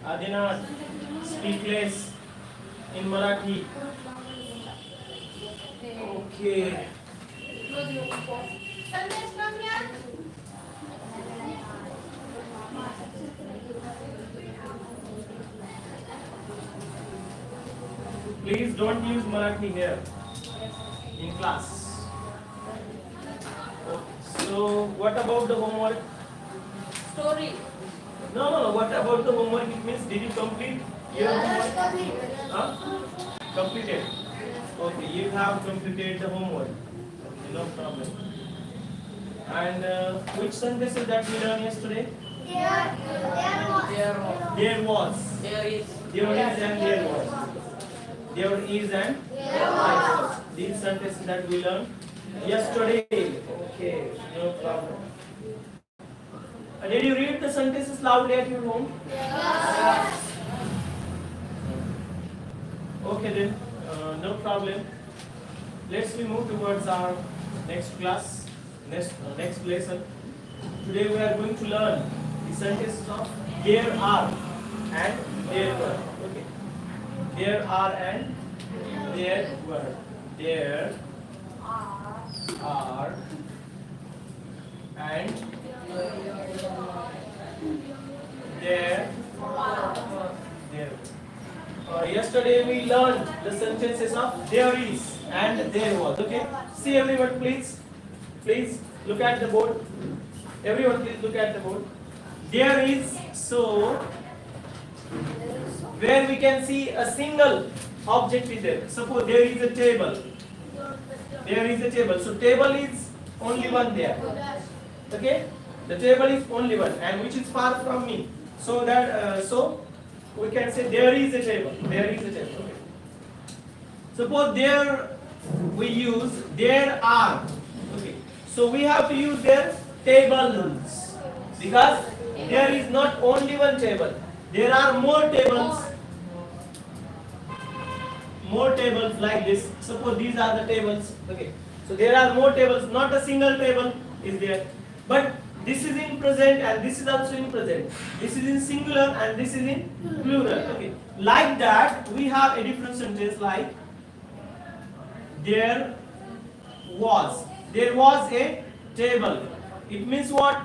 Adinath, speak less in Marathi. Okay. Please don't use Marathi here in class. So, what about the homework? Story. No. What about the homework? It means did you complete your homework? Huh? Completed. Okay, you have completed the homework. Okay, no problem. And which sentences that we learned yesterday? There was. There is. There is and there was. There is and there was. These sentences that we learned yesterday. Okay, no problem. Did you read the sentences loudly at your home? Yes. Okay then, no problem. Let's move towards our next class, next lesson. Today we are going to learn the sentences of there are and there were. Okay. There are and there were. There are and there. Yesterday we learned the sentences of there is and there was. Okay. See everyone, please. Please look at the board. Everyone, please look at the board. There is, so where we can see a single object is there. Suppose there is a table. There is a table. So table is only one there. Okay. The table is only one, and which is far from me. So that we can say there is a table. There is a table. Okay. Suppose there we use there are. Okay. So we have to use their tables because there is not only one table. There are more tables. More tables like this. Suppose these are the tables. Okay. So there are more tables. Not a single table is there. But this is in present and this is also in present. This is in singular and this is in plural. Okay. Like that, we have a different sentence like there was. There was a table. It means what?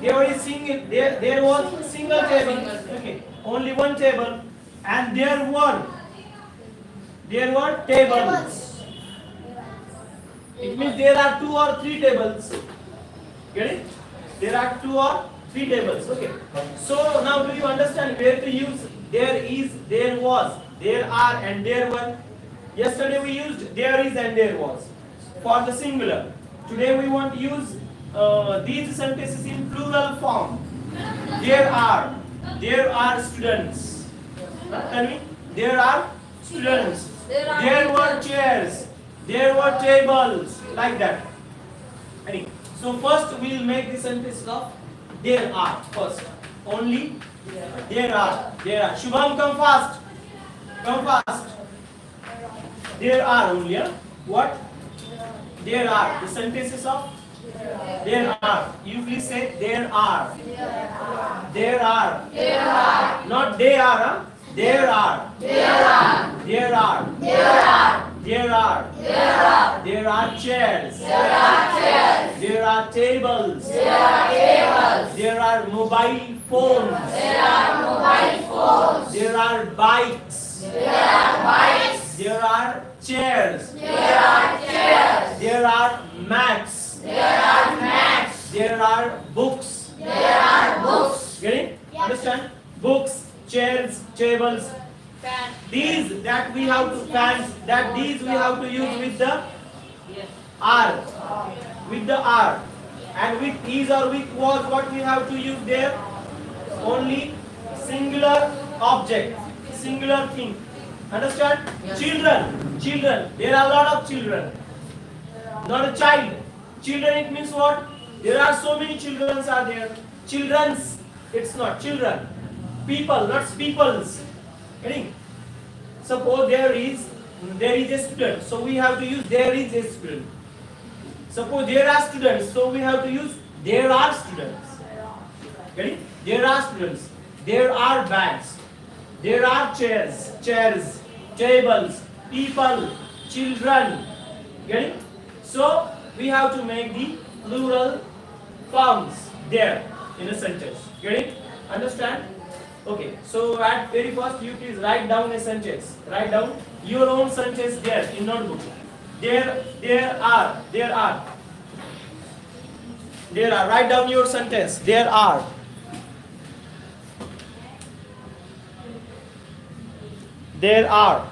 There is single. There was single table. Okay. Only one table, and there were tables. It means there are 2 or 3 tables. Get it? There are 2 or 3 tables. Okay. So now do you understand where to use there is, there was, there are and there were? Yesterday we used there is and there was for the singular. Today we want to use these sentences in plural form. There are students. Tell me. There are students. There were chairs. There were tables. Like that. Any. So first we will make the sentence of there are first. Only there are. Shubham, come fast. Come fast. There are only. Yeah? What? There are. The sentences of there are. You please say there are. There are. Not they are. Huh? There are. There are. There are chairs. There are tables. There are mobile phones. There are bikes. There are chairs. There are mats. There are books. Get it? Understand? Books, chairs, tables. These that we have to fans. These we have to use with the are. With the are. And with is or with was, what we have to use there? Only singular object, singular thing. Understand? Yes. Children. There are a lot of children. Not a child. Children, it means what? There are so many children are there. Children's, it's not children. People, not peoples. Getting? Suppose there is a student, so we have to use there is a student. Suppose there are students, so we have to use there are students. Getting? There are students. There are bags. There are chairs, tables, people, children. Getting? So we have to make the plural forms there in a sentence. Getting? Understand? Okay. So at very first you please write down a sentence. Write down your own sentence there in notebook. There are. Write down your sentence. There are. There are.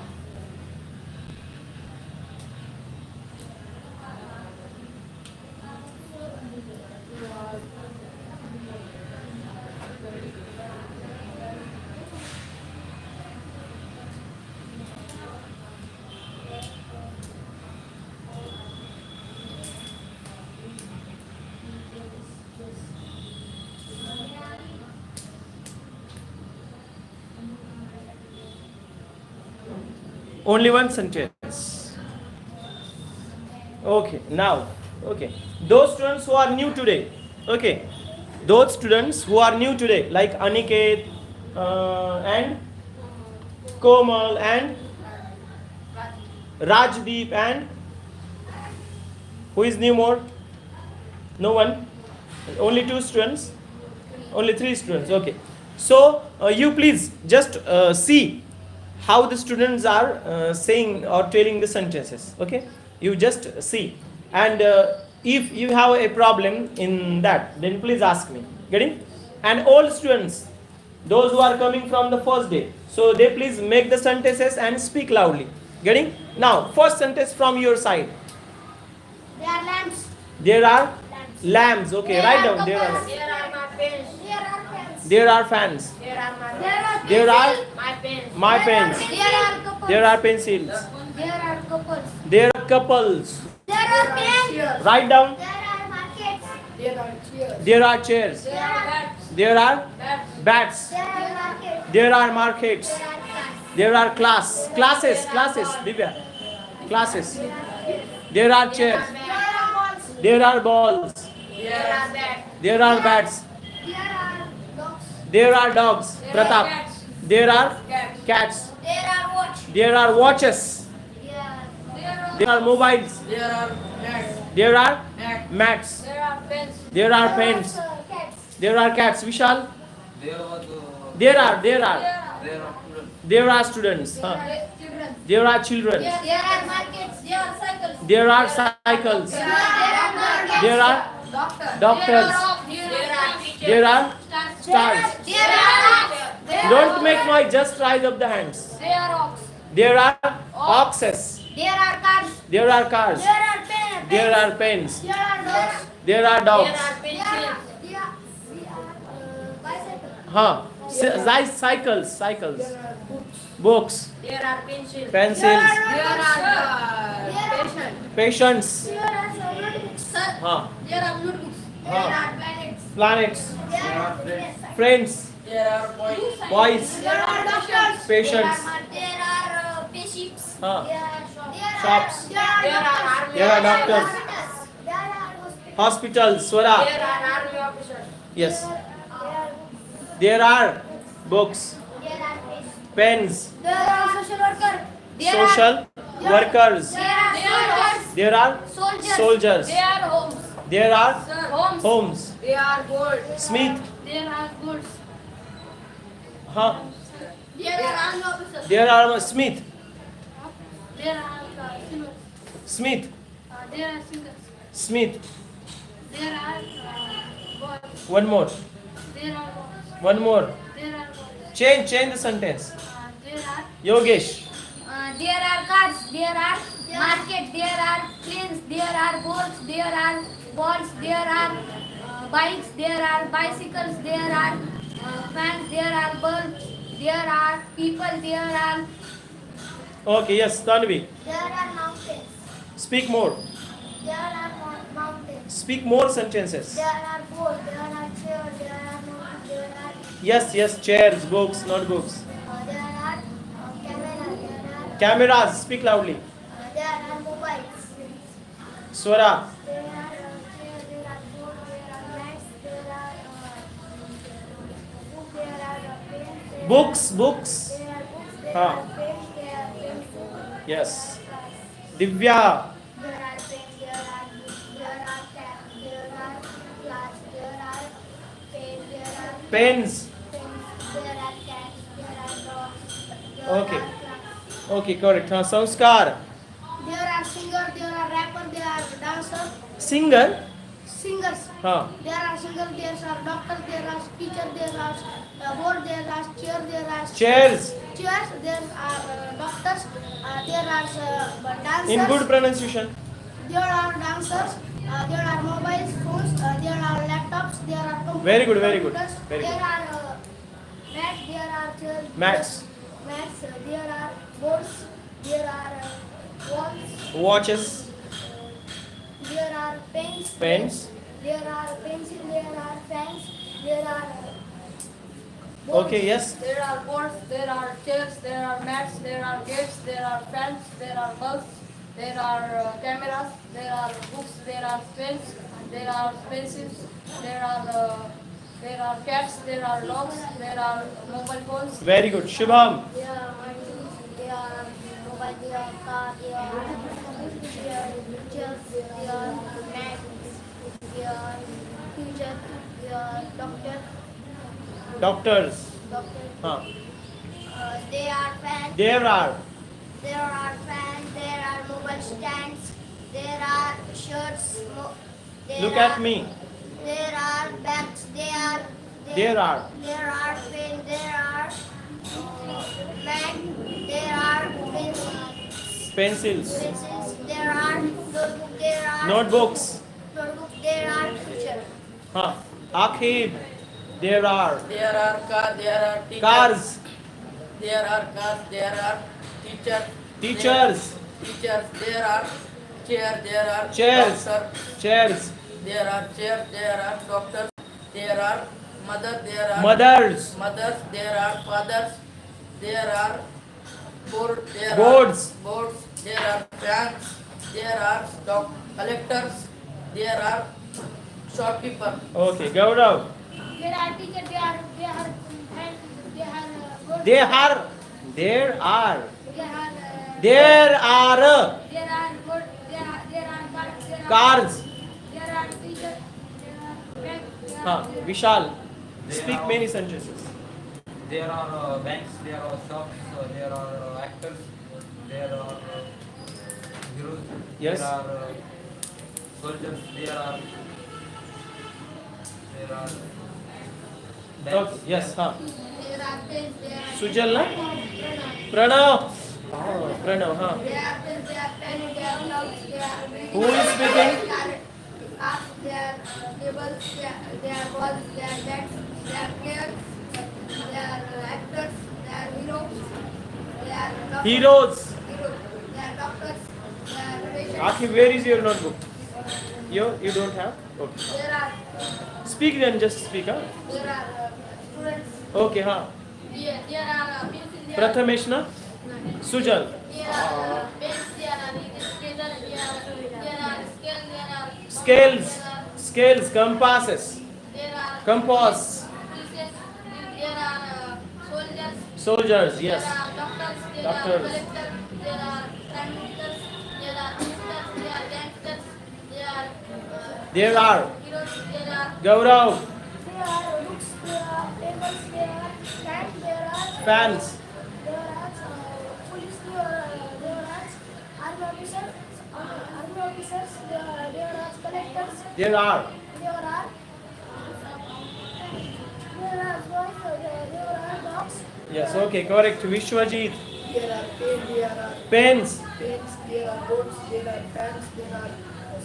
Only one sentence. Okay, now, okay. Those students who are new today, okay. Those students who are new today, like Aniket and Komal and Rajdeep and who is new more? No one? Only two students? Only three students, okay. So, you please just see how the students are saying or telling the sentences, okay. You just see, and if you have a problem in that, then please ask me. Getting? And all students, those who are coming from the first day, so they please make the sentences and speak loudly. Getting? Now first sentence from your side. There are lamps. There are lamps, okay. Write down. There are. There are my pens. There are pens. There are fans. There are my There are my pens. my pens. There are couples. There are pencils. There are couples. There are couples. There are pens. Write down. There are markets. There are chairs. There are chairs. There are bats. There are bats. There are markets. There are markets. There are cars. There are classes, Divya. Classes. There are chairs. There are balls. There are balls. There are bats. There are bats. There are dogs. There are dogs. There are Pratap. cats. There are Cats. cats. There are watch. There are watches. There There are mobiles. There are mats. There are mats. There are pens. There are pens. Cats. There are cats. Vishal. There was There are. there are students. There are students. There Huh. are children. There are children. There are markets. There are cycles. There are cycles. There are There are doctors. doctors. There are teachers. There are stars. There are Don't make noise. Just rise up the hands. There are ox. There are oxes. There are cars. There are cars. There are pens. There are pens. There are dogs. There are dogs. There are pencils. There are bicycles. Huh. Cycles. Books. There are pencils. Pencils. There are patients. Patients. There are notebooks. Huh. There are notebooks. There are planets. Planets. There are Friends. There are boys. Boys. There are doctors. Patients. There are spaceships. Huh. There are Shops. There are There are doctors. There are hospitals. Hospitals. Swara. There are army officers. Yes. There are books. There are Pens. There are social workers. Social workers. There are soldiers. There are soldiers. There are homes. There are Homes. homes. There are gold. Smith. There are goods. Huh. There are army officers. There are Smith. There are singers. Smith. There are singers. Smith. There are boys. One more. There are boys. One more. There are boys. Change the sentence. There are Yogesh. there are cars. There are market. There are trains. There are boats. There are balls. There are bikes. There are bicycles. There are fans. There are bulbs. There are people. There are Okay, yes, Tanvi. there are mountains. Speak more. There are mountains. Speak more sentences. There are boats. There are chairs. There are notebooks. There are Yes, chairs, books, notebooks. there are cameras. Cameras, speak loudly. There are mobiles. Swara. There are chairs. There are boats. There are lights. There are books. There are Books, books. There are books, there हाँ. are pens, there are pencils. Yes. Divya. There are pens, there are books, there are caps, there are class, there are pens, there are Pens. pens, there are cats, there are dogs, there Okay. are clocks. Okay, correct. हाँ, संस्कार. There are singers, there are rappers, there are dancers. Singer. Singers. हाँ. There are singers, there are doctors, there are teachers, there are board, there are chairs, there are Chairs. chairs, there are doctors, there are dancers. In good pronunciation. There are dancers, there are mobile phones, there are laptops, there are computers. Very good, very good, very there good. are mats, there are chairs. Mats. Mats, there are boards, there are walls, Watches. there are pens. Pens. There are pencils, there are fans, there are Okay, yes. There are boards, there are chairs, there are mats, there are gates, there are fans, there are bulbs, there are cameras, there are books, there are pens, there are pencils, there are cats, there are dogs, there are mobile phones. Very good. Shubham. there are monkeys, there are mobile, there are car, there are chairs, there are mats, there are teachers, there are doctors. Doctors. हाँ. There are fans. There are. There are fans. There are mobile stands. There are shirts. Look at me. There are bags. There are. There are pens. There are mat. There are pencils. Pencils. There are notebooks. There are Notebooks. notebooks. There are teachers. हाँ. Akhib. There are. There are cars, there are teachers. Cars. There are cars, there are teachers. Teachers. Teachers, there are chairs, there are Chairs. doctors. Chairs. There are chairs, there are doctors. There are mothers, there are Mothers. mothers, there are fathers. There are boards, there Boards. are boards. There are fans. There are stock collectors. There are shopkeepers. Okay, Gaurav. There are teachers. There are fans. There are good. There are. There are. There are. There are There are good. There are cars. There are cars. There are teachers. There are banks. There हाँ. are Vishal. Speak many sentences. There are banks, there are shops, there are actors, there are heroes, Yes. there are soldiers, there are Okay. Yes. हाँ. There are pens. There are Sujal ना. Pranav. Pranav. हाँ. There are pens. There are pens. There are clouds. There are Who is speaking? There are cups. There are tables. There are balls. There are bats. There are players. There are actors. There are heroes. There are doctors. Heroes. There are doctors. There are patients. Akhib, where is your notebook? You don't have? Okay. There are Speak then, just speak. Huh? there are students. Okay, हाँ. There are pencils. There are Prathamesh ना. Sujal. There are pens, there are scales, there are scales, there are Scales. Scales. Compasses. there are Compass. pieces, there are soldiers, Soldiers. Yes. there are doctors, there Doctors. are collectors, there are prime ministers, there are ministers, there are gangsters, there are There are. heroes, there are Gaurav. there are books, there are tables, there are fans, there are Fans. there are police, there are army officers, there are collectors, There are. there are boys, there are dogs. Yes. Okay. Correct. Vishwajit. There are Pens. pens, there are boats, there are fans, there are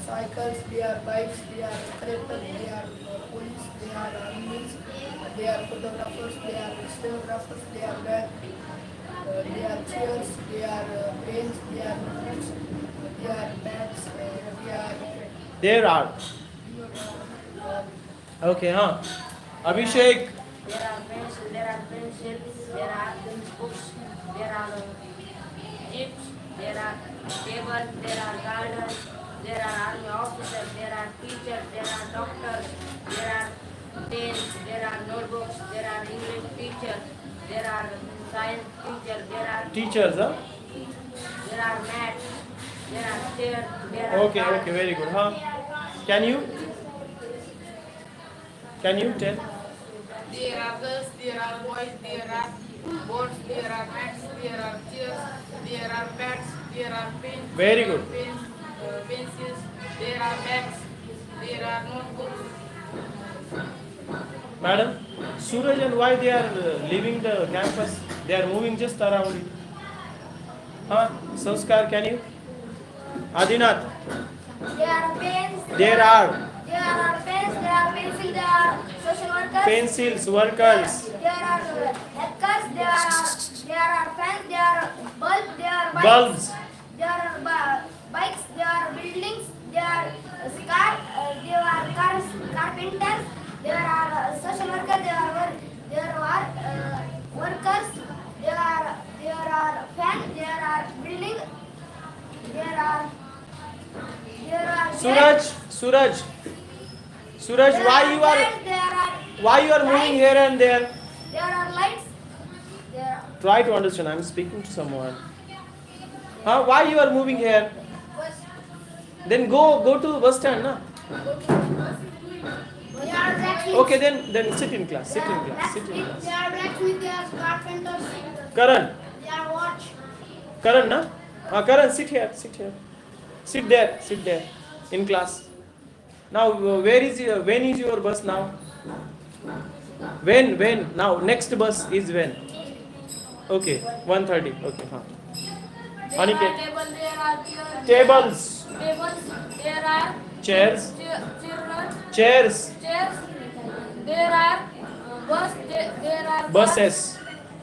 cycles, there are bikes, there are tractors, there are police, there are armies, there are photographers, there are stenographers, there are bags, there are chairs, there are pens, there are books, there are bags, There are. Okay. हाँ. Abhishek. There are pencils, there are books, there are jeeps, there are tables, there are gardens, there are army officers, there are teachers, there are doctors, there are pens, there are notebooks, there are English teachers, There are science teachers. There are Teachers, huh? there are mats. There are chairs. There are Okay, cars. okay, very good, huh? Can you tell? There are girls, there are boys, there are boards, there are mats, there are chairs, there are bats, there are pens, Very there are good. pencils, there are bags, there are notebooks. Madam, Suraj and why they are leaving the campus? They are moving just around it. Huh? Sanskar, can you? Adinath, There are pens. there are There are pens. There are pencils. There are social workers. pencils, workers, There are hackers. There are fans. There are bulbs. There are bikes. bulbs, There are bikes. There are buildings. There are there are cars. Carpenters. There are social workers. There are workers. There are fans. There are buildings. There are Suraj, There why are you are fans, moving here and there? there are lights. There are Try to understand. I am speaking to someone. Huh? Why you are moving here? Then go to bus stand, na? there are blacksmiths. Okay, then sit in class. Sit in class. There are blacksmiths. There are carpenters. Karan, There are watch. na? Karan, sit here. Sit there in class. Now, when is your bus now? When? Now, next bus is when? Okay, 1:30. Okay, huh. There are Aniket. tables. There are chairs. Tables, There are chairs, children. chairs, Chairs. There are there are buses,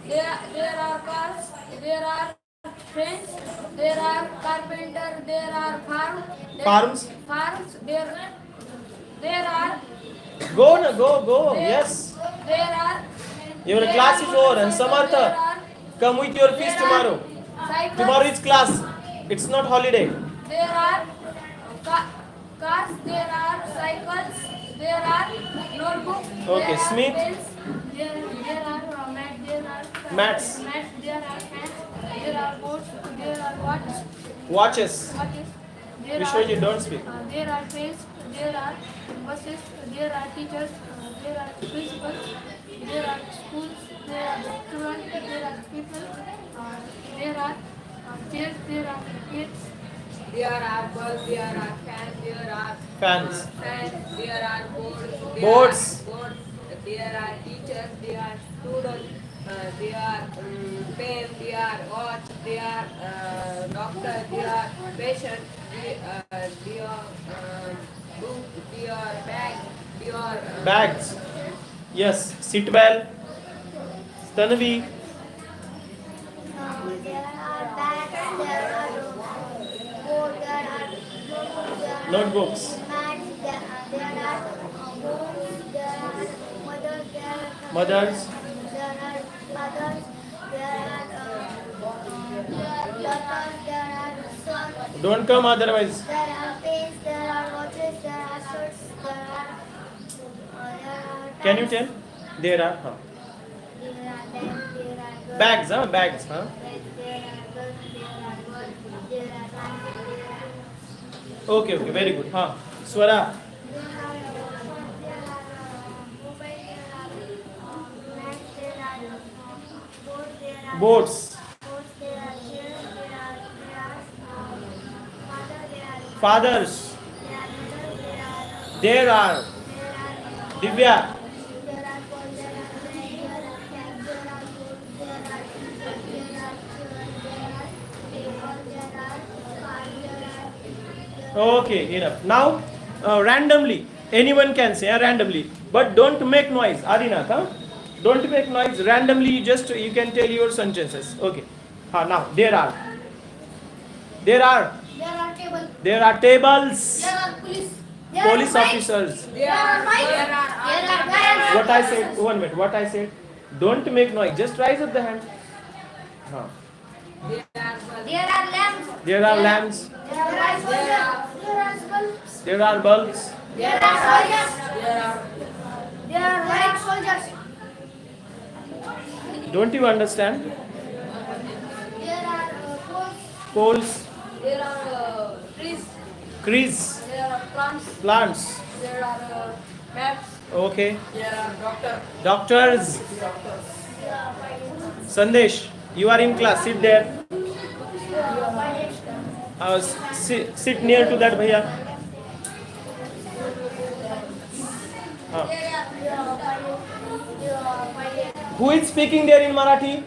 There are cars. There are trains. There are carpenter. There are farms. Farms. There are Go, na, go. Yes. there are Your class is over and Samartha, come with your fees tomorrow. cycles. Tomorrow is class. It's not holiday. There are cars. There are cycles. There are notebooks. Okay, There are Smith. pens. There are mats. There are Mats. There are fans. There are boats. There are watches. Watches. There Vishwajit, don't speak. There are trains. There are buses. There are teachers. There are principals. There are schools. There are students. There are people. There are chairs. There are kids. There are bulbs, there are fans, there are Fans. there are boards, Boards. There are teachers, there are students, there are pen, there are watch, there are doctor, there are patient, there are book, there are bag, there are Bags. Yes. Sit well. Tanvi. There are bags. There are boards. There are Notebooks. mats. There are boards. There are mothers. There are Mothers. There are fathers. There are daughters. There are sons. Don't come otherwise. There are pens. There are watches. There are shirts. There are Can you pants. tell? There are. Huh. There are them. There are girls. Bags, huh? Bags, huh? There are girls. There are boys. There are fans. There are Okay, very good. Huh. Swara. Boats. Fathers. There are. Divya. Okay, enough. Now, randomly, anyone can say randomly, but don't make noise. Adinath, huh? Don't make noise. Randomly, you can tell your sentences. Okay. Now there are tables. there are tables. There are police. Police officers. There are bikes. There are vans. What I said. 1 minute. What I said. Don't make noise. Just raise up the hand. There are lamps. There are lamps. There are bulbs. There are bulbs. There are soldiers. There are white soldiers. Don't you understand? There are poles. Poles, There are trees. trees, There are plants. plants. There are maps. Okay. There are Doctors. Sandesh, you are in class. Sit there. Sit near to that bhaiya. Who is speaking there in Marathi?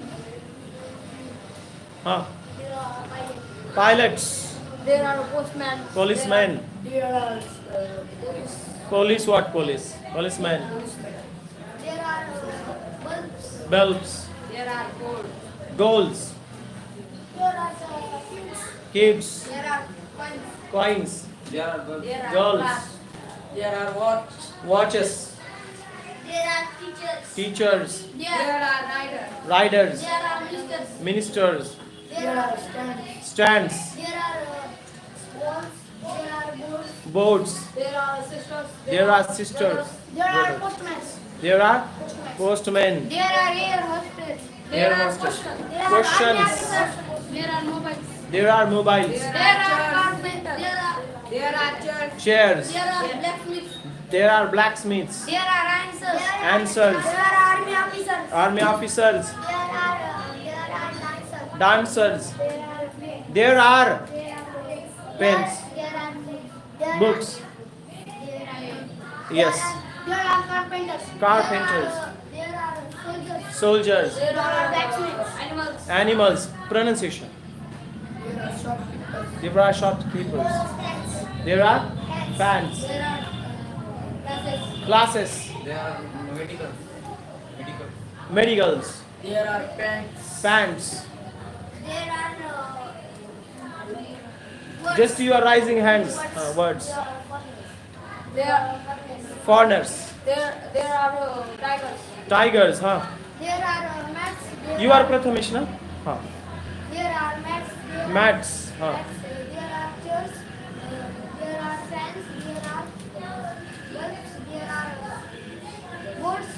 Pilots. There are postmen. Policemen. There are police. Police what police? Policemen. There are bulbs. Bulbs. There are gold. Goals. There are kids. Kids. There are coins. Coins. There are girls. There are Girls. glass. There are watch. Watches. There are teachers. Teachers. There are riders. Riders. There are ministers. Ministers. There are stands. Stands. there are walls. There are boards. Boards. There are sisters. There are sisters. There are postmen. There are postmen. There are air hostess. Air There are hostess. questions. There are Questions. army officers. There are mobiles. There are mobiles. There are carpenters. There are church. Chairs. There are blacksmiths. There are blacksmiths. There are answers. Answers. There are army officers. Army officers. There are dancers. Dancers. There are pens. There are There are pens. There are books. Yes. There are carpenters. Carpenters. There are soldiers. Soldiers. There are blacksmiths. animals. Animals. Pronunciation. There are shopkeepers. There are shopkeepers. There are fans. There are classes. Classes. There are medicals. Medical. Medicals. There are pants. Pants. There are words. Just you are raising hands. Words. There Foreigners. there are tigers. Tigers. There are mats. You are Prathamesh, na? There are mats. Mats. There are chairs. There are fans. There are bulbs. There are boards.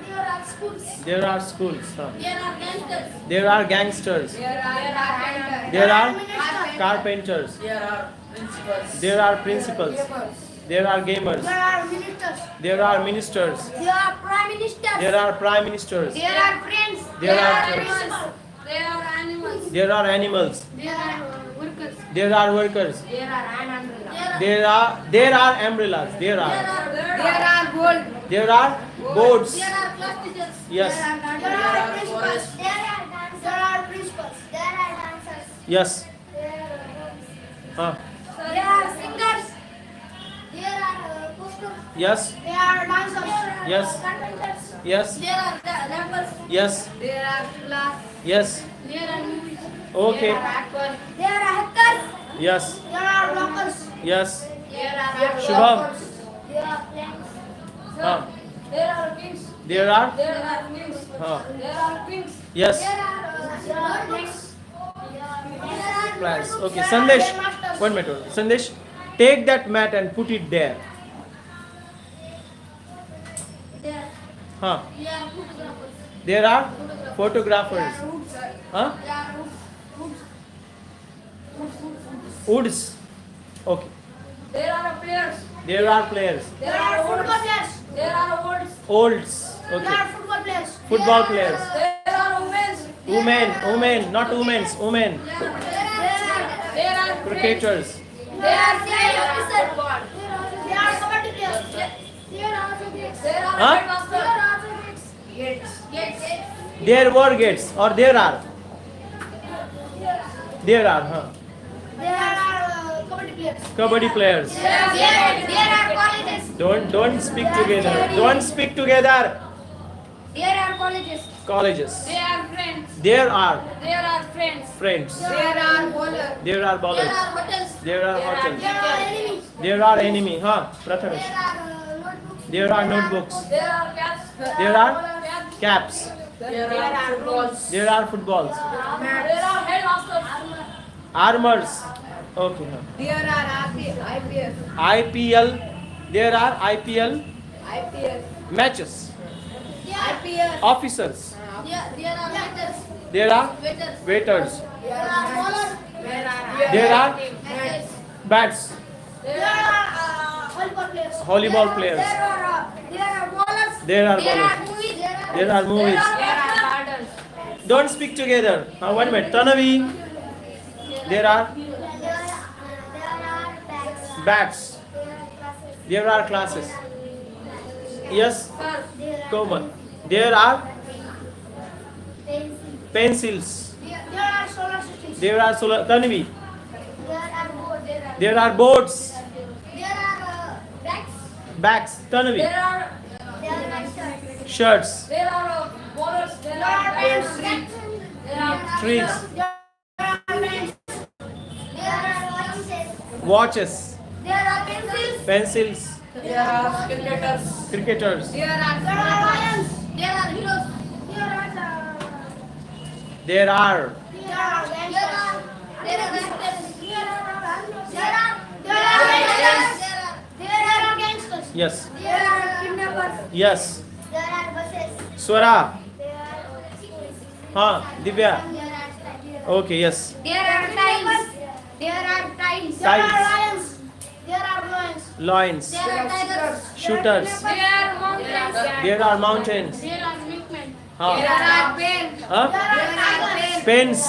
There are schools. There are schools. There are gangsters. There are gangsters. There are There are ministers. carpenters. There are principals. There are principals. There are gamers. There are ministers. There are ministers. There are prime ministers. There are prime ministers. There are friends. There are animals. There are animals. There are animals. There are workers. There are workers. There are an umbrella. There are umbrellas. There are There are gold. there are boards. There are class teachers. Yes. There are principals. There are dancers. There are principals. There are dancers. Yes. There are singers. There are posters. Yes. There are dancers. Yes. Carpenters. Yes. There are rappers. Yes. There are glass. Yes. There are movies. Okay. There are actors. There are hackers. Yes. There are blockers. Yes. There are Shubham. There are planks. There are kings. There are There are kings. There are kings. yes. There are notebooks. Plans. Okay. Sandesh. 1 minute. Sandesh, take that mat and put it there. There Huh. are photographers. There are photographers. Huh? There are Woods. Okay. There are players. There are players. There are football players. There are olds. Olds. There Okay. are football players. Football players. There are women. Women, not women's, women. There are Cricketers. There are CID officers. There are kabaddi players. There are also gates. There are Huh? headmasters. There are also gates. Gates. There were gates or there are? There are, huh? There are kabaddi players. Kabaddi players. There are colleges. Don't speak together. Don't speak together. There are colleges. Colleges. They are friends. There are There are friends. friends. There are bowlers. There are There bowlers. are hotels. There are hotels. There are enemies. There are enemy, huh? Prathamesh. There are notebooks. There are notebooks. There are cats. There are Cats. caps. There are footballs. There are footballs. There are headmasters. Armors. Okay, huh? There are IPS. IPL. There are IPL IPS. matches. There Officers. There are waiters. There are waiters. There are bowlers. There are bats. There are volleyball players. Volleyball players. There are bowlers. There are There bowlers. are movies. There are movies. Don't speak together. One minute. Tanavi. There are bats. There are classes. Yes. Common. There are pencils. There are solar systems. There are solar. Tanavi. There are boards. There are boards. There are bags. Bags. Tanavi. There are Shirts. bowlers. There There are pens. There are Trees. There are pens. There are Watches. There are pencils. Pencils. There are cricketers. Cricketers. There are lions. There are heroes. There are. There are gangsters. There are gangsters. There are gangsters. Yes. There are kidnappers. Yes. There are buses. Swara. There are schools. Divya. There are statues. Okay. Yes. There are tiles. There are tiles. There are Tiles. lions. There are lions. Lions. There are tigers. Shooters. There are mountains. There are mountains. There are wingmen. Huh? are pens. Huh? There are pens. Pens.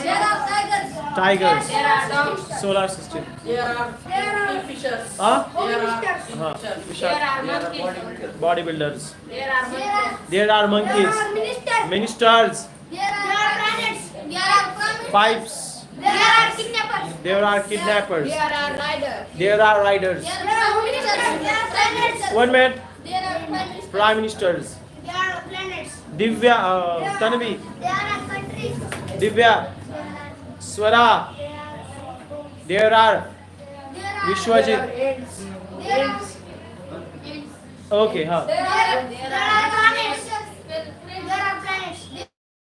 There are tigers. Tigers. There are dogs. Solar system. There are There are fishers. Huh? There are Vishal. monkeys. Bodybuilders. There are monkeys. There are monkeys. Ministers. Ministers. There are planets. There are pyramids. Pipes. There are kidnappers. There are kidnappers. There are riders. There are riders. There are ministers. There are planets. 1 minute. There are planets. Prime ministers. There are planets. Divya. Tanavi. There are countries. Divya. Swara. There are. There are Vishwajit. There are Okay. Huh. There are planets. There are planets.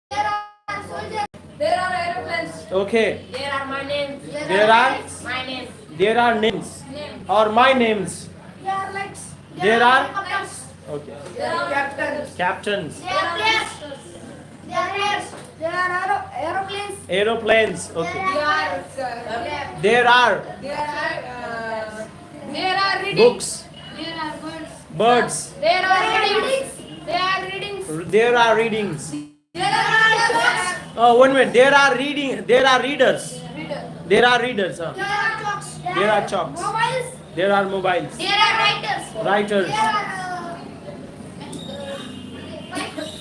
There are soldiers. There are aeroplanes. Okay. There are my names. There are. My name. There are names. Or my names. There are lights. There are. helicopters. Okay. There are captains. Captains. There are planes. There are planes. There are aeroplanes. Aeroplanes. Okay. There are There are There are readings. books. There are birds. Birds. There are readings. There are readings. There are readings. There are books. Oh, 1 minute. There are reading. There are readers. There are readers. There are clocks. There are chalks. Mobiles. There are mobiles. There are writers. Writers. There are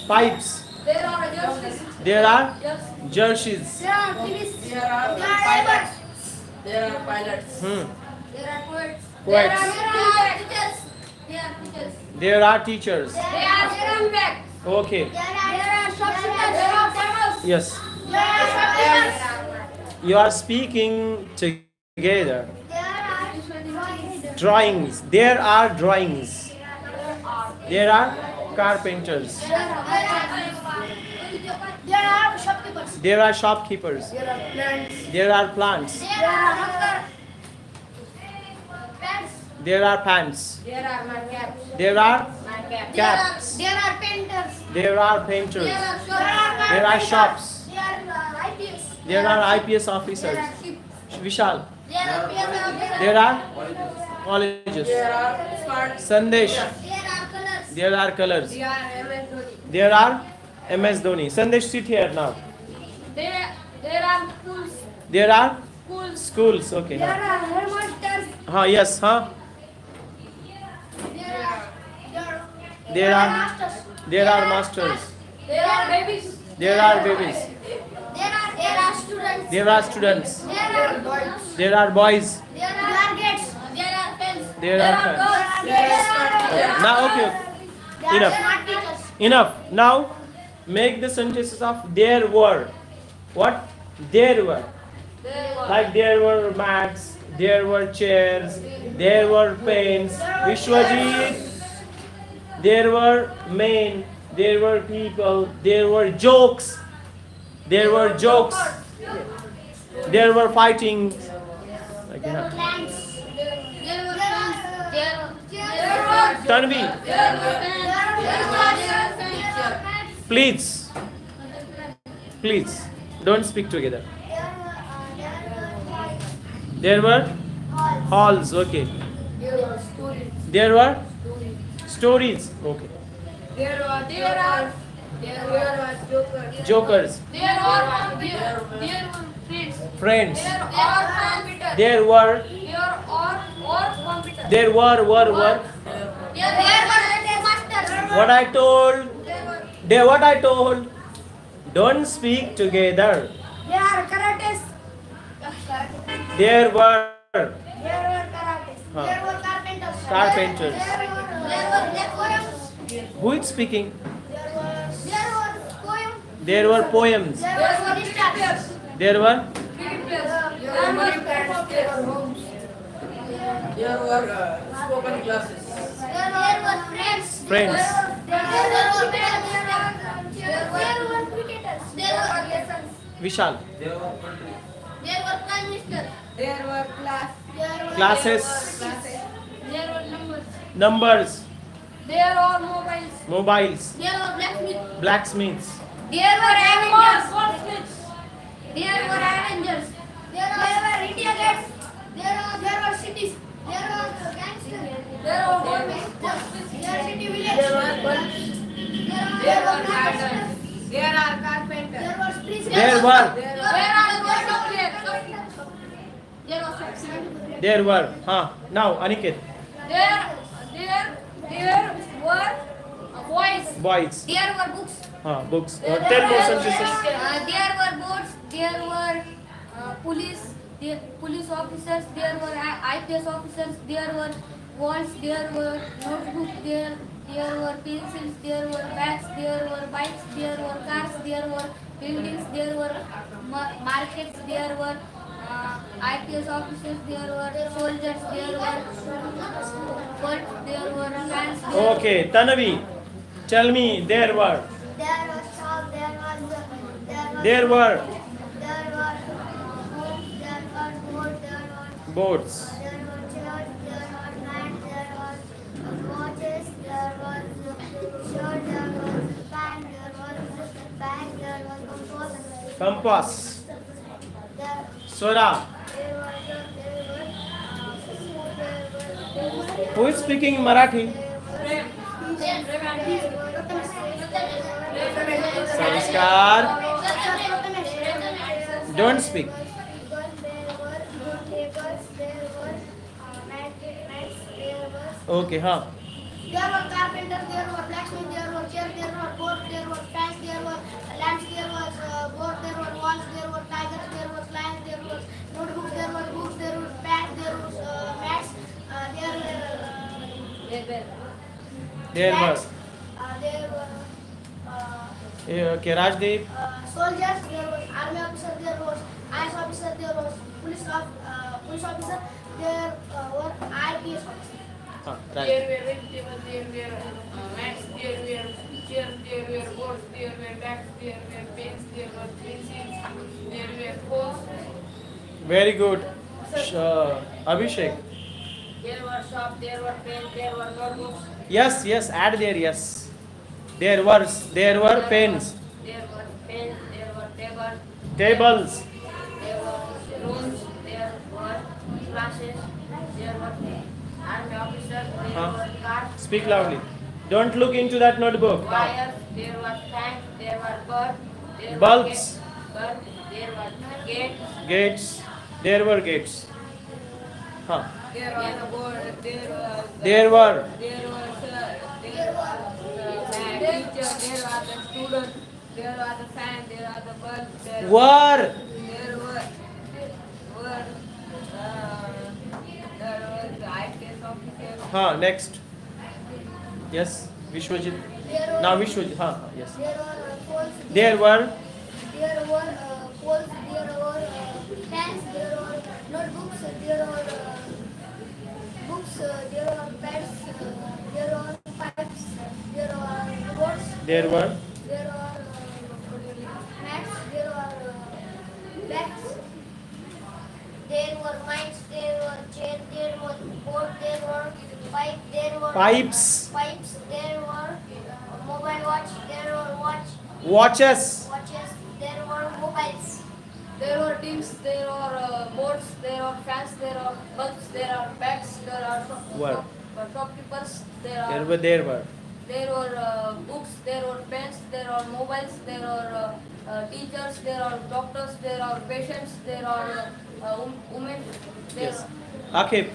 Pipes. There are justice. There are jerseys. There are police. There are There are pilots. There are pilots. There are poets. Poets. There are teachers. There are teachers. There are teachers. There are prefects. Okay. There are shopkeepers. There are farmers. Yes. There are shopkeepers. You are speaking together. There are Drawings. There are drawings. There are carpenters. There are shopkeepers. There are shopkeepers. There are plants. There are plants. There are pants. There are pants. There are my caps. There are My caps. caps. There are painters. There are painters. There are shops. There are shops. There are IPS. There are IPS There officers. are sheep. Vishal. There are PSR. There are colleges. There are smart. Sandesh. There are colors. There are colors. There are MS Dhoni. There are MS Dhoni. Sandesh, sit here now. There are schools. There are Schools. schools. Okay. There are headmasters. Yes. There are There are masters. There are babies. There are babies. there are students. There are students. There are boys. There are boys. There are gates. There are pens. There are fans. girls. There are Now, okay. Enough. teachers. Enough. Now, make the sentences of there were. What? There were. Like there were mats, there were chairs, there were pens. Vishwajit. There were men, there were people, there were jokes. There were jokes. There were fighting. Like that. Plants. There were plants. There were Tanvi. There were fans. Please, please, don't speak together. There were halls. Okay. There were stories. There were Stories. stories. Okay. There were jokers. Jokers. There are friends. Friends. There are computers. There were. There are computers. There were. There were masters. What I told. There. What I told. Don't speak together. There are karates. There were. There were karates. Huh. There were carpenters. Carpenters. There were black poems. Who is speaking? There were poems. There were poems. There were dictators. There were. There were homes. There were spoken classes. There were friends. Friends. There were cricketers. There were lessons. Vishal. There were countries. There were prime minister. There were class. Classes. There were numbers. Numbers. There are mobiles. Mobiles. There were blacksmiths. Blacksmiths. There were avengers. Conflicts. There were avengers. There were India gates. There were cities. There were gangsters. There are There were city villages. There were bulbs. There were carpenters. There are carpenters. There were streets. There were. There are There was subsidy. There were. Huh. Now, Aniket. There were boys. Boys. There were books. Books. Tell more sentences. There were boats. There were police officers. There were IPS officers. There were walls. There were notebooks. There were pencils. There were bags. There were bikes. There were cars. There were buildings. There were markets. There were IPS officers. There were soldiers. There were birds. There were fans. Okay, Tanavi. Tell me, there were. There was shop. There were There were homes, there were boats, there were boats. chairs, there were fans, there was watches, there was shirt, there was pant, there was bag, there was Compass. there Sora. were Who is speaking Marathi? Sanskar. Don't speak. Okay, huh? There were carpenters, there were blacksmiths, there were chairs, there were boats, there were fans, there were lamps, there was boats, there were walls, there were tigers, there were lions, there were notebooks, there were books, there were pants, there was mats, there There were. there were Okay, Rajdeep. soldiers, there was army officer, there was IS officer, there was police officer, there were IPS officer. Right. There were vegetables, there were mats, there were chairs, there were boards, there were bags, there were pens, there were pencils, there were phones. Very good. Abhishek. There were shops, there were pens, there were notebooks, Yes, yes, add there, yes. There were pens, there were pens, there were tables, there were rooms, there were classes, there were army officers, there Huh? were cars, Speak loudly. Don't look into that notebook. Now. wires, there were fans, there were birds, there Bulbs. were there were gates, Gates. There were gates. Huh. there was a board, there was There were. teacher, there was the student, there was the fan, there was the bulb, there Were. there was the IPS officer. Next. Yes. Vishwajit. Now Vishwajit. Yes. There were poles, There were. there were pens, there were notebooks, there were books, there were pens, there were pipes, there were boards, There were. there were mats, there were bags, there were mics, there were chairs, there were board, there were pipes, there were Pipes. there were mobile watch, there were watch, watches, watches, there were mobiles, There were teams, there are boats, there are fans, there are bulbs, there are bags, there are Were. shopkeepers, there were books, there are pens, there are mobiles, there are teachers, there are doctors, there are patients, there are women. There yes. Akib,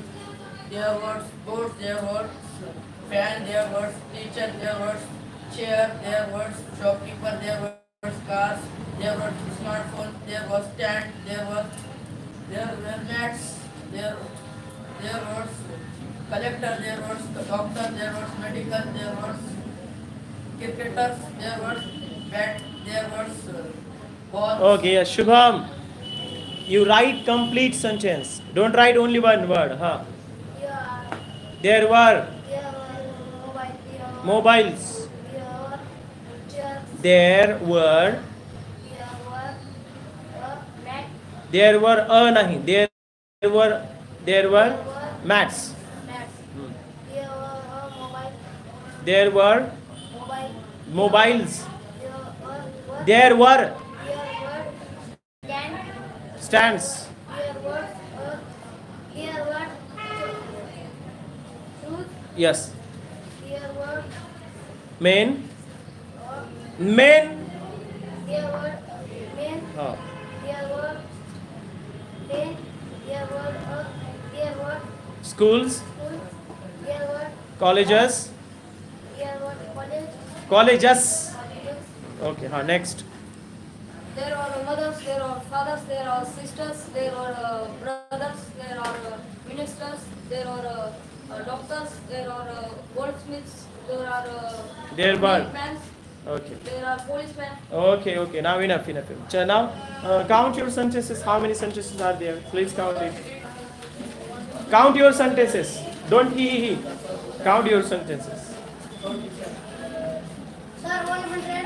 There was boats, there was fan, there was teacher, there was chair, there was shopkeeper, there was cars, there was smartphone, there was stand, there were mats, there was collector, there was doctor, there was medical, there was cricketers, there was bat, there was ball. okay, yes. Shubham, you write complete sentence. Don't write only one word. Huh? there There were are, there were mobiles. there There were chairs, were there were mat, nahi. There were mats. mats, Hmm. there were mobile, There were mobile, mobiles. there were There were stand, stands. there were shoes, Yes. there were Men. uh, Men. there were men, Huh. there were men, there were Schools. schools, there were Colleges. college, Colleges. colleges, Okay. Huh. Next. There are mothers, there are fathers, there are sisters, there are brothers, there are ministers, there are doctors, there are goldsmiths, there are There were. milkmen, Okay. there are policemen. Okay. Okay. Now enough. Now count your sentences. How many sentences are there? Please count it. Count your sentences. Don't he. Count your sentences. sir, 115,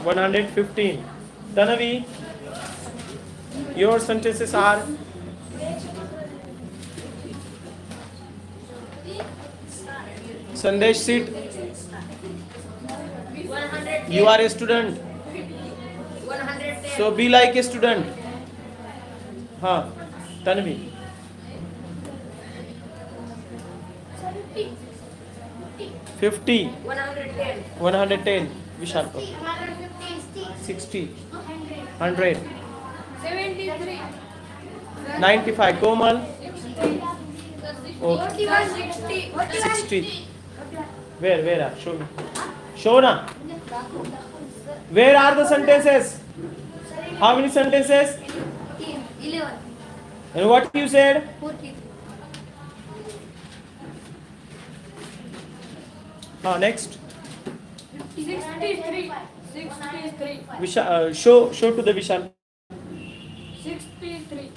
115. Tanavi, your sentences are Sandesh, sit. 110, You are a student, 110, so be like a student. Huh. Tanvi. 50. 110, 110. Vishal. 115, 60. 100, 100. 73, 95. Komal. Okay. 41, 60, 60. Where? Show me. Show na. Where are the sentences? How many sentences? 11, And what you said? 14, Next. 63, 63, Vishal, show to the Vishal. 63.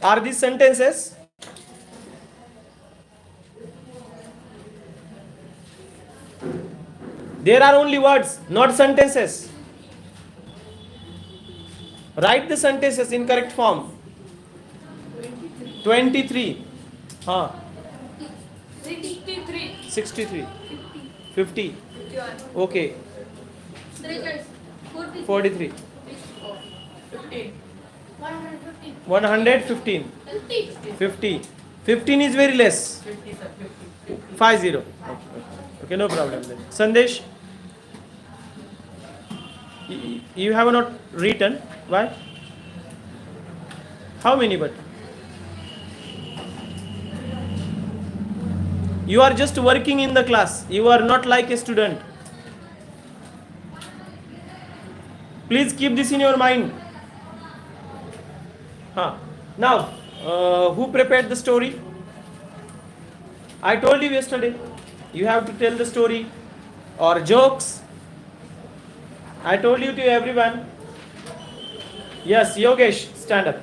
Are these sentences? There are only words, not sentences. Write the sentences in correct form. 23. 63, 63. 50. 51, Okay. 43, 43. 15, 115, 115. 50, 50. 15 is very less. 50, sir, 50. 50. Okay, no problem then. Sandesh, you have not written. Why? How many but? You are just working in the class. You are not like a student. Please keep this in your mind. Now, who prepared the story? I told you yesterday. You have to tell the story or jokes. I told you to everyone. Yes, Yogesh, stand up.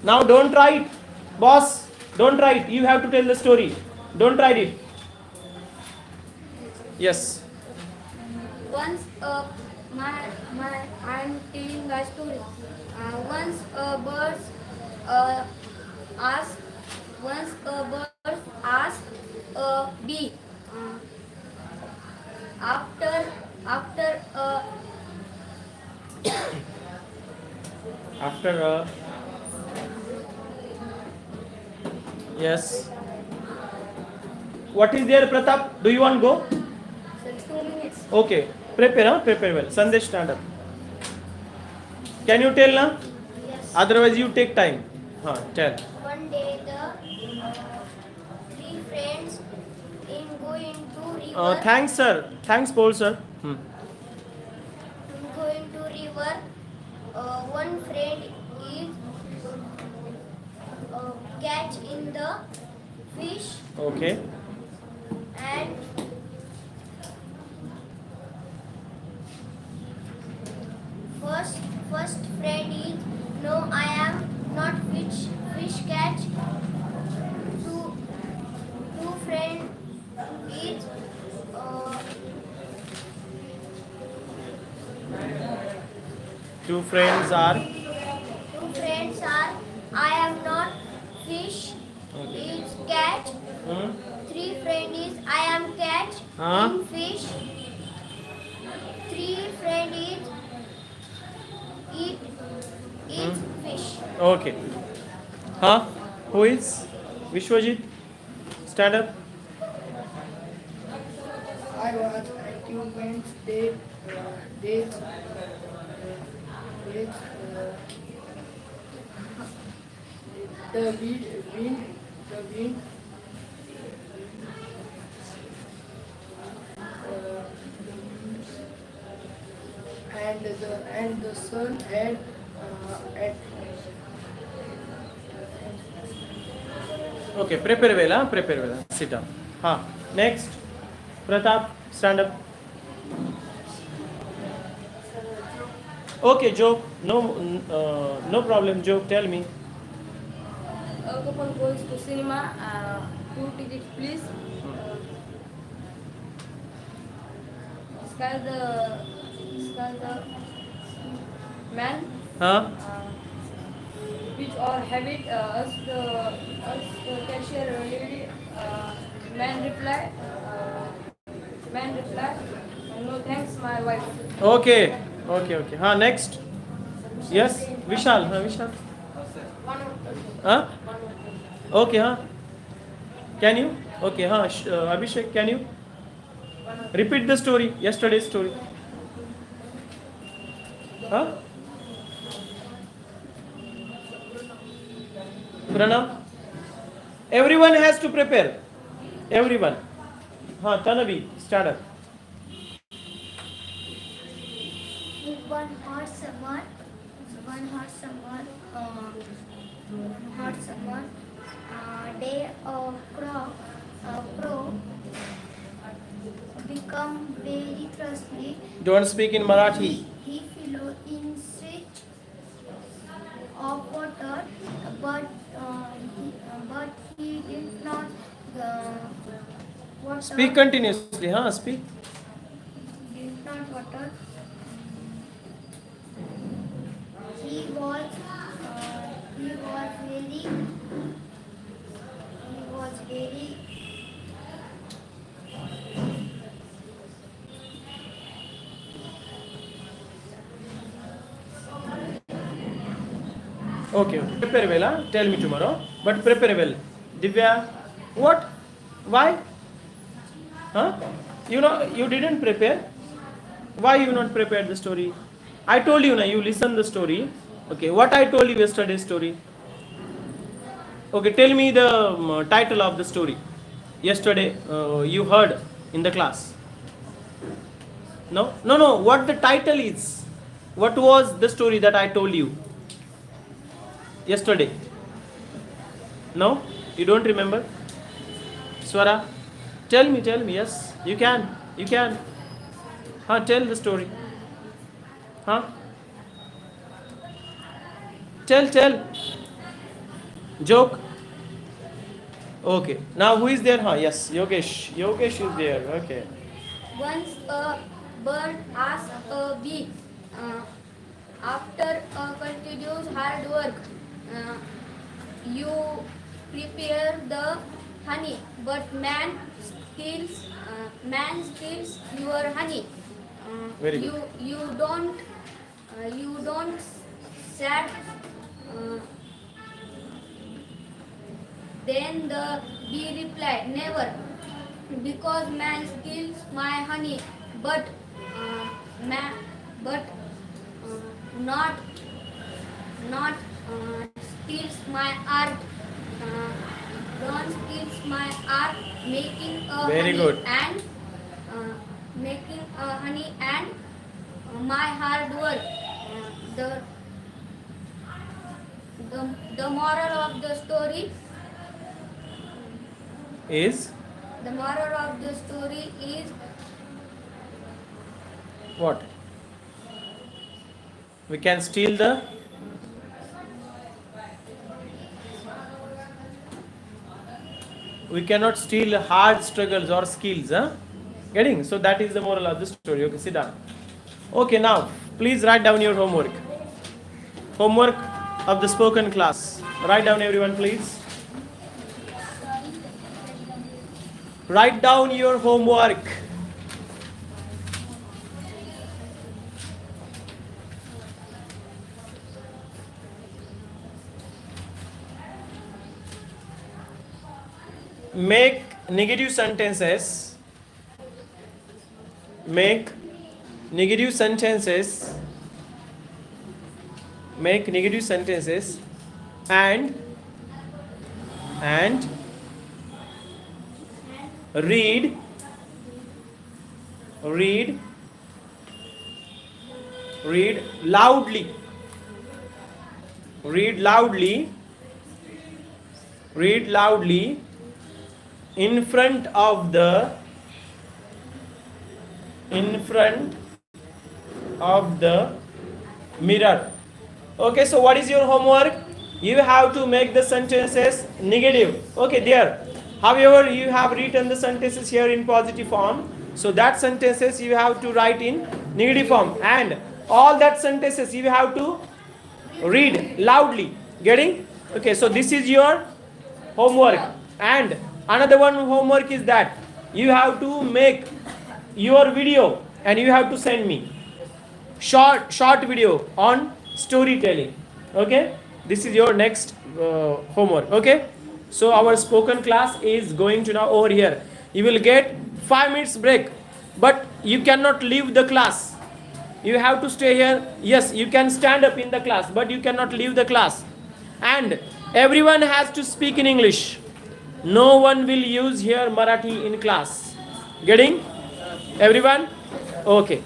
Now don't write, boss. Don't write. You have to tell the story. Don't write it. Yes. Once I'm telling a story. Once a bird asked a bee, after yes. What is there, Pratap? Do you want to go? Sir, 2 minutes. Okay. Prepare, huh? Prepare well. Sandesh, stand up. Can you tell now? Yes. Otherwise, you take time. Tell. One day the three friends in going to river. Thanks, sir. Thanks, Paul, sir. Going to river. One friend is catch in the fish Okay. and first friend is no, I am not fish catch. Two friend is Two friends are. I am not fish is catch. Three friend is I am catch in fish. Three friend is eat fish. Okay. Who is? Vishwajit? Stand up. I was achievements days the wind and the sun had at Okay, prepare well, prepare well. Sit down. Next. Pratap, stand up. Okay, Joe. No problem, Joe. Tell me. A couple goes to cinema. 2 tickets, please. Scan the man. Which all have it. Us the cashier lady. Man reply. No thanks, my wife. Okay. Next. Yes, Vishal. Vishal. Okay. Can you? Okay. Abhishek, can you repeat the story? Yesterday's story. Pranam. Everyone has to prepare. Everyone. Tanavi, start up. One hot summer, day a crow become very thirsty. Don't speak in Marathi. He flew in search of water, but he did not water. Speak continuously. Speak. Did not water. He was very Okay. Prepare well. Tell me tomorrow. But prepare well. Divya, what? Why? You didn't prepare. Why you not prepared the story? I told you you listen the story. Okay. What I told you yesterday's story? Okay. Tell me the title of the story. Yesterday you heard in the class. No. What the title is? What was the story that I told you yesterday? No? You don't remember? Swara, tell me. Yes, you can. Tell the story. Tell. Joke. Okay. Now who is there? Yes, Yogesh. Yogesh is there. Okay. Once a bird asked a bee, after continuous hard work, you prepare the honey, but man steals your honey. Very good. You don't sad Uh, then the bee replied, never, because man steals my honey, but but not steals my art. Uh, don't steals my art, making a Very honey good. and making a honey and my hard work. The the moral of the story. Is The moral of the story is what? We can steal the. We cannot steal hard struggles or skills, huh? Getting? So that is the moral of the story. Okay, sit down. Okay, now please write down your homework. Homework of the spoken class. Write down, everyone, please. Write down your homework. Make negative sentences. Make negative sentences. Make negative sentences and read loudly. Read loudly in front of the mirror. Okay, so what is your homework? You have to make the sentences negative. Okay, there. However, you have written the sentences here in positive form. So that sentences you have to write in negative form. And all that sentences you have to read loudly. Getting? Okay, so this is your homework. And another one homework is that you have to make your video and you have to send me short video on storytelling. Okay, this is your next homework. Okay, so our spoken class is going to now over here. You will get 5 minutes break, but you cannot leave the class. You have to stay here. Yes, you can stand up in the class, but you cannot leave the class. And everyone has to speak in English. No one will use here Marathi in class. Getting? Everyone? Okay.